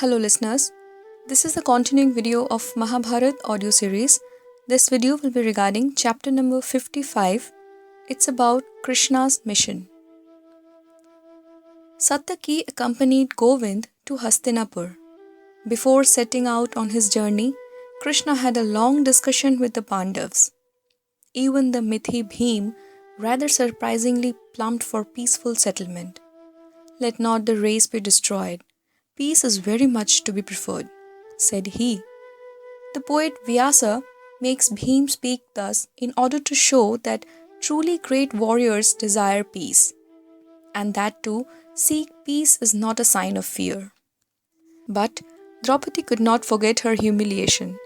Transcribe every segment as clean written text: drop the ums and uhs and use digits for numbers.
Hello, listeners. This is the continuing video of Mahabharat audio series. This video will be regarding chapter number 55. It's about Krishna's mission. Satyaki accompanied Govind to Hastinapur. Before setting out on his journey, Krishna had a long discussion with the Pandavas. Even the Mithi Bhim rather surprisingly plumbed for peaceful settlement. Let not the race be destroyed. Peace is very much to be preferred, said he. The poet Vyasa makes Bhim speak thus in order to show that truly great warriors desire peace, and that to seek peace is not a sign of fear. But Draupadi could not forget her humiliation.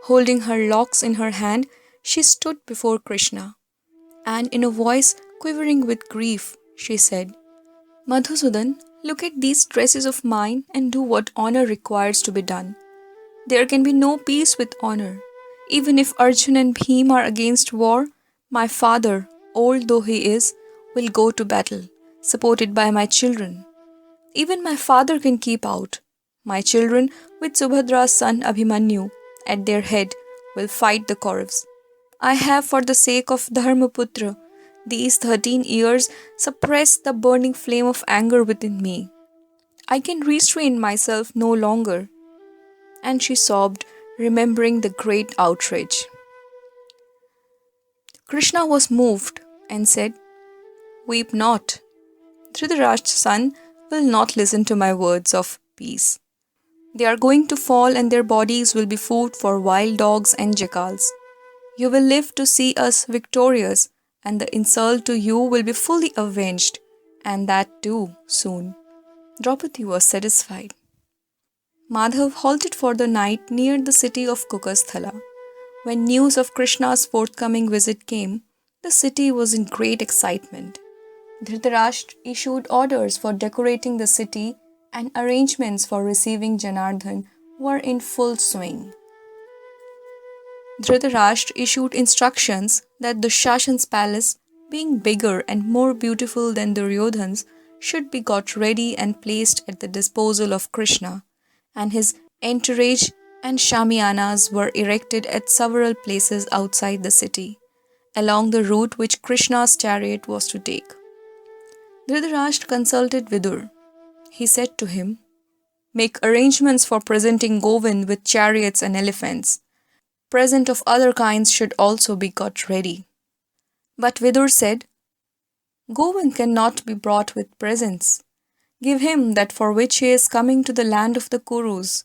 Holding her locks in her hand, she stood before Krishna, and in a voice quivering with grief, she said, Madhusudan, look at these tresses of mine and do what honor requires to be done. There can be no peace with honor. Even if Arjun and Bhim are against war, my father, old though he is, will go to battle, supported by my children. Even my father can keep out. My children, with Subhadra's son Abhimanyu at their head, will fight the Kauravas. I have, for the sake of Dharmaputra, these 13 years suppressed the burning flame of anger within me. I can restrain myself no longer. And she sobbed, remembering the great outrage. Krishna was moved and said, Weep not. Dhritarashtra's son will not listen to my words of peace. They are going to fall and their bodies will be food for wild dogs and jackals. You will live to see us victorious, and the insult to you will be fully avenged, and that too soon. Draupadi was satisfied. Madhav halted for the night near the city of Kukasthala. When news of Krishna's forthcoming visit came, the city was in great excitement. Dhritarashtra issued orders for decorating the city, and arrangements for receiving Janardhan were in full swing. Dhritarashtra issued instructions that Dushashan's palace, being bigger and more beautiful than Duryodhan's, should be got ready and placed at the disposal of Krishna, and his entourage and shamiyanas were erected at several places outside the city, along the route which Krishna's chariot was to take. Dhritarashtra consulted Vidur. He said to him, Make arrangements for presenting Govind with chariots and elephants. Present of other kinds should also be got ready. But Vidur said, Govind cannot be brought with presents. Give him that for which he is coming to the land of the Kurus.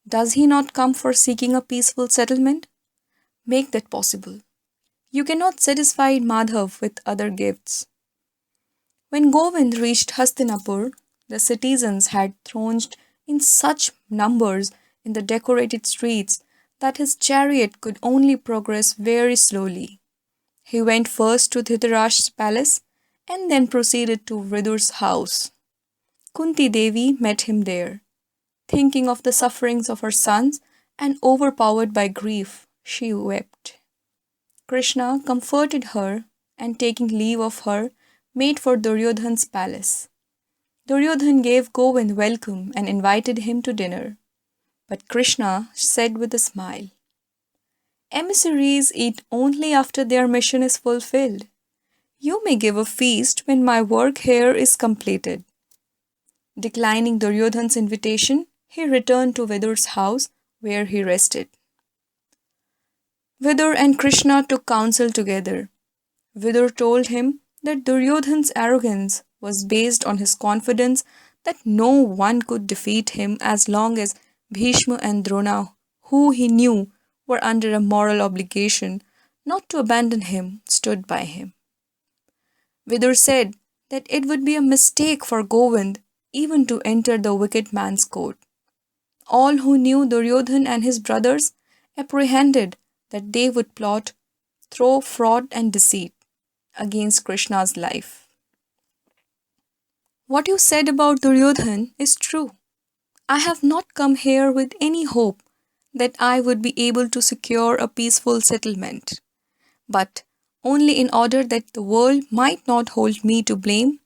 Does he not come for seeking a peaceful settlement? Make that possible. You cannot satisfy Madhav with other gifts. When Govind reached Hastinapur, the citizens had thronged in such numbers in the decorated streets that his chariot could only progress very slowly. He went first to Dhritarashtra's palace and then proceeded to Vidur's house. Kunti Devi met him there. Thinking of the sufferings of her sons and overpowered by grief, she wept. Krishna comforted her and taking leave of her, made for Duryodhan's palace. Duryodhan gave Govind welcome and invited him to dinner. But Krishna said with a smile, Emissaries eat only after their mission is fulfilled. You may give a feast when my work here is completed. Declining Duryodhan's invitation, he returned to Vidur's house where he rested. Vidur and Krishna took counsel together. Vidur told him that Duryodhan's arrogance was based on his confidence that no one could defeat him as long as Bhishma and Drona, who he knew were under a moral obligation not to abandon him, stood by him. Vidur said that it would be a mistake for Govind even to enter the wicked man's court. All who knew Duryodhan and his brothers apprehended that they would plot through fraud and deceit against Krishna's life. What you said about Duryodhan is true. I have not come here with any hope that I would be able to secure a peaceful settlement, but only in order that the world might not hold me to blame.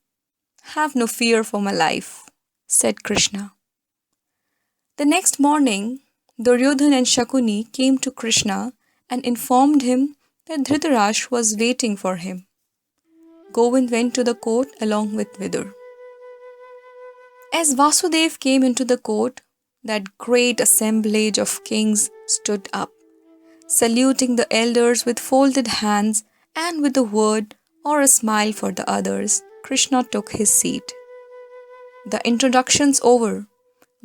Have no fear for my life, said Krishna. The next morning, Duryodhan and Shakuni came to Krishna and informed him that Dhritarashtra was waiting for him. Govind went to the court along with Vidur. As Vasudev came into the court, that great assemblage of kings stood up, saluting the elders with folded hands and with a word or a smile for the others. Krishna took his seat. The introductions over,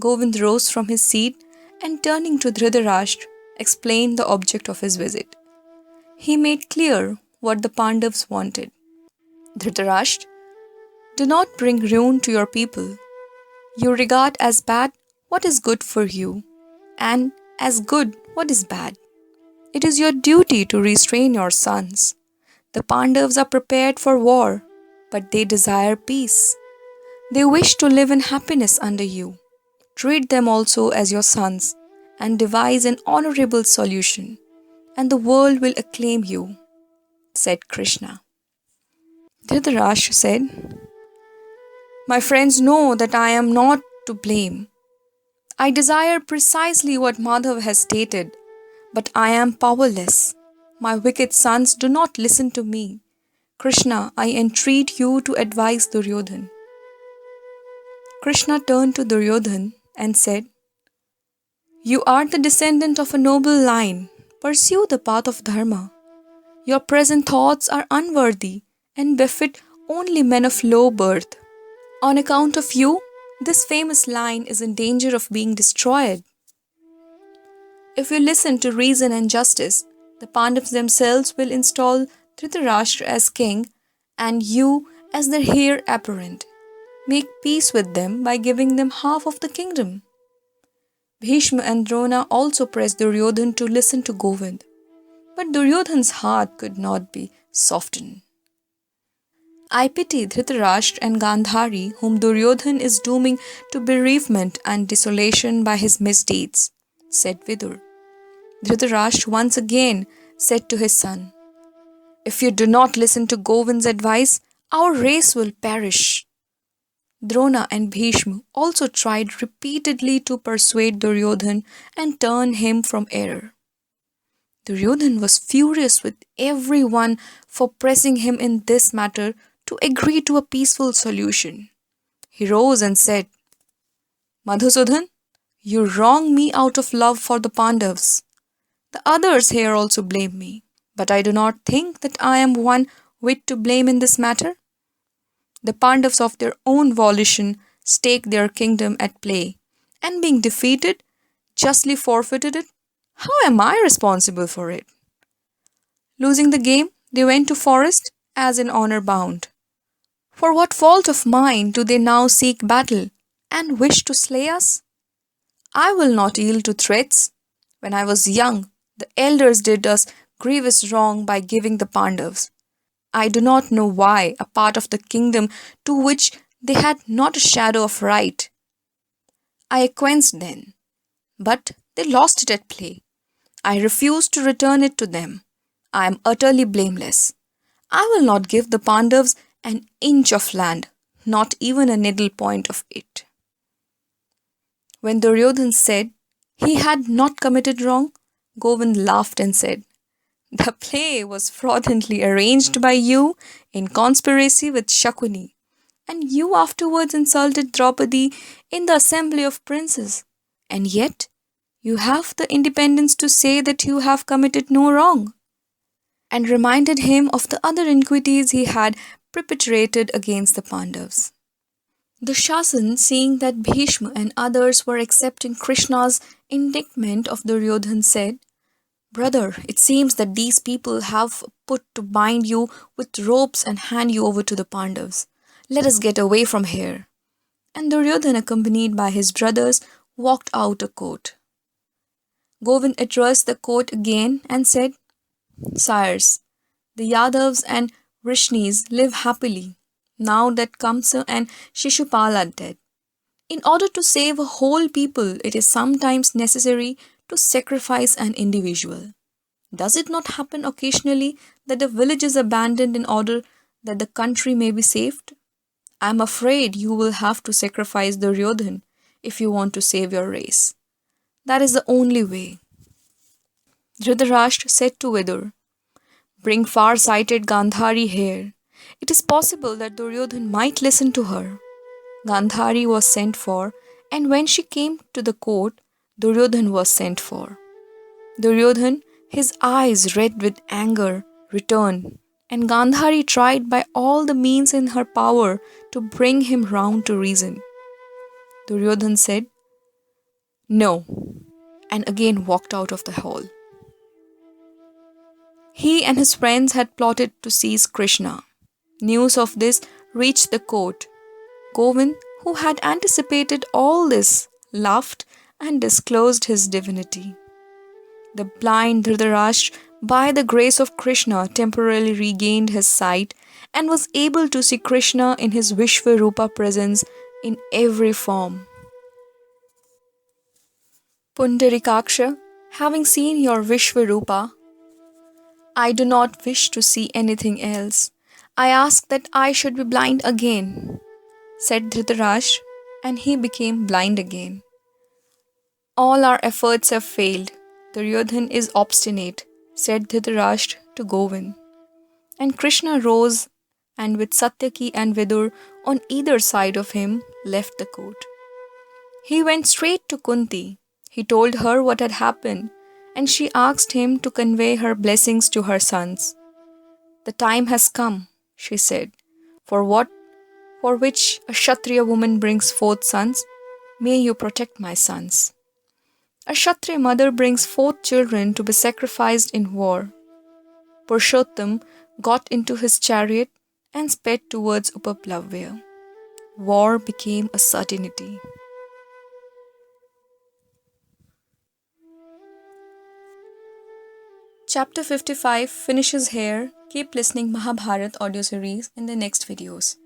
Govind rose from his seat and turning to Dhritarashtra, explained the object of his visit. He made clear what the Pandavas wanted. Dhritarashtra, do not bring ruin to your people. You regard as bad what is good for you, and as good what is bad. It is your duty to restrain your sons. The Pandavas are prepared for war, but they desire peace. They wish to live in happiness under you. Treat them also as your sons, and devise an honorable solution, and the world will acclaim you, said Krishna. Dhritarashtra said, my friends know that I am not to blame. I desire precisely what Madhav has stated, but I am powerless. My wicked sons do not listen to me. Krishna, I entreat you to advise Duryodhan. Krishna turned to Duryodhan and said, you are the descendant of a noble line. Pursue the path of dharma. Your present thoughts are unworthy and befit only men of low birth. On account of you, this famous line is in danger of being destroyed. If you listen to reason and justice, the Pandavas themselves will install Dhritarashtra as king and you as their heir apparent. Make peace with them by giving them half of the kingdom. Bhishma and Drona also pressed Duryodhan to listen to Govind, but Duryodhan's heart could not be softened. I pity Dhritarashtra and Gandhari, whom Duryodhan is dooming to bereavement and desolation by his misdeeds, said Vidur. Dhritarashtra once again said to his son, if you do not listen to Govind's advice, our race will perish. Drona and Bhishma also tried repeatedly to persuade Duryodhan and turn him from error. Duryodhan was furious with everyone for pressing him in this matter to agree to a peaceful solution. He rose and said, Madhusudan, you wrong me out of love for the Pandavas. The others here also blame me, but I do not think that I am one whit to blame in this matter. The Pandavas of their own volition staked their kingdom at play, and being defeated, justly forfeited it. How am I responsible for it? Losing the game, they went to forest as in honor bound. For what fault of mine do they now seek battle and wish to slay us? I will not yield to threats. When I was young, the elders did us grievous wrong by giving the Pandavas. I do not know why a part of the kingdom to which they had not a shadow of right. I acquiesced then, but they lost it at play. I refused to return it to them. I am utterly blameless. I will not give the Pandavas an inch of land, not even a needle point of it. When Duryodhan said he had not committed wrong, Govind laughed and said, the play was fraudulently arranged by you in conspiracy with Shakuni, and you afterwards insulted Draupadi in the assembly of princes, and yet you have the independence to say that you have committed no wrong, and reminded him of the other iniquities he had perpetrated against the Pandavas. The Shasan, seeing that Bhishma and others were accepting Krishna's indictment of Duryodhan, said, Brother, it seems that these people have put to bind you with ropes and hand you over to the Pandavas. Let us get away from here. And Duryodhan, accompanied by his brothers, walked out of court. Govind addressed the court again and said, Sires, the Yadavas and Vrishnis live happily, now that Kamsa and Shishupal are dead. In order to save a whole people, it is sometimes necessary to sacrifice an individual. Does it not happen occasionally that a village is abandoned in order that the country may be saved? I am afraid you will have to sacrifice Duryodhan if you want to save your race. That is the only way. Dhritarashtra said to Vidur, "Bring far-sighted Gandhari here. It is possible that Duryodhan might listen to her." Gandhari was sent for, and when she came to the court, Duryodhan was sent for. Duryodhan, his eyes red with anger, returned, and Gandhari tried by all the means in her power to bring him round to reason. Duryodhan said, "No," and again walked out of the hall. He and his friends had plotted to seize Krishna. News of this reached the court. Govind, who had anticipated all this, laughed and disclosed his divinity. The blind Dhritarashtra, by the grace of Krishna, temporarily regained his sight and was able to see Krishna in his Vishvarupa presence in every form. Pundarikaksha, having seen your Vishvarupa, I do not wish to see anything else. I ask that I should be blind again, said Dhritarashtra, and he became blind again. All our efforts have failed. Duryodhan is obstinate, said Dhritarashtra to Govind. And Krishna rose and with Satyaki and Vidur on either side of him left the court. He went straight to Kunti. He told her what had happened, and she asked him to convey her blessings to her sons. The time has come, she said, for which a Kshatriya woman brings forth sons. May you protect my sons. A Kshatriya mother brings forth children to be sacrificed in war. Purushottam got into his chariot and sped towards Upaplavya. War became a certainty. Chapter 55 finishes here. Keep listening Mahabharat audio series in the next videos.